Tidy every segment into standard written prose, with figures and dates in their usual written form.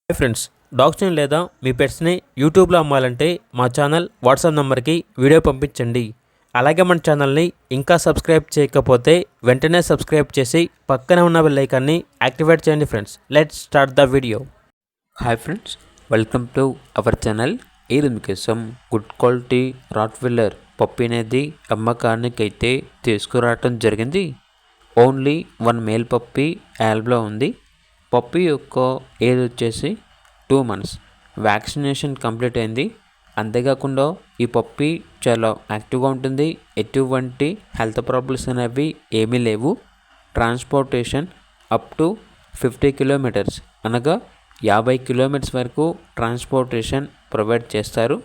Hi friends, డాగ్స్ని లేదా మీ పెట్స్ని యూట్యూబ్లో అమ్మాలంటే మా ఛానల్ వాట్సాప్ నెంబర్కి వీడియో పంపించండి. అలాగే మన ఛానల్ని ఇంకా సబ్స్క్రైబ్ చేయకపోతే వెంటనే సబ్స్క్రైబ్ చేసి పక్కనే ఉన్న బెల్ ఐకాన్ని యాక్టివేట్ చేయండి. Friends, let's start the video. Hi friends, welcome to our channel. ఈరోజు మీకోసం గుడ్ క్వాలిటీ రాట్వీలర్ పప్పి అనేది అమ్మకానికి అయితే తీసుకురావటం జరిగింది. ఓన్లీ 1 మేల్ పప్పి యాల్బ్లో ఉంది. పప్పి యొక్క ఏజ్ వచ్చేసి 2 months. వ్యాక్సినేషన్ కంప్లీట్ అయింది. అంతేకాకుండా ఈ పప్పి చాలా యాక్టివ్గా ఉంటుంది. ఎటువంటి హెల్త్ ప్రాబ్లమ్స్ అనేవి ఏమీ లేవు. ట్రాన్స్పోర్టేషన్ అప్ టు 50 kilometers అనగా 50 kilometers వరకు ట్రాన్స్పోర్టేషన్ ప్రొవైడ్ చేస్తారు.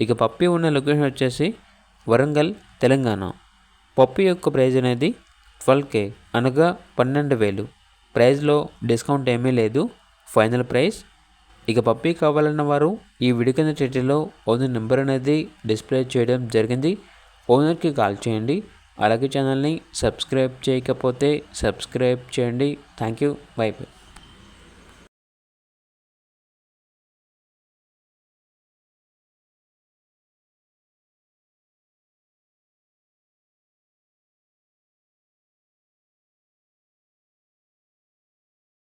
ఇక పప్పి ఉన్న లొకేషన్ వచ్చేసి వరంగల్, తెలంగాణ. పప్పి యొక్క ప్రైజ్ అనేది 12K అనగా 12,000. ప్రైజ్లో డిస్కౌంట్ ఏమీ లేదు, ఫైనల్ ప్రైస్. ఇక పప్పి కావాలన్న వారు ఈ వీడియో కింద టైటిల్లో ఓనర్ నెంబర్ అనేది డిస్ప్లే చేయడం జరిగింది. ఓనర్కి కాల్ చేయండి. అలాగే ఛానల్ని సబ్స్క్రైబ్ చేయకపోతే సబ్స్క్రైబ్ చేయండి. Thank you. By by.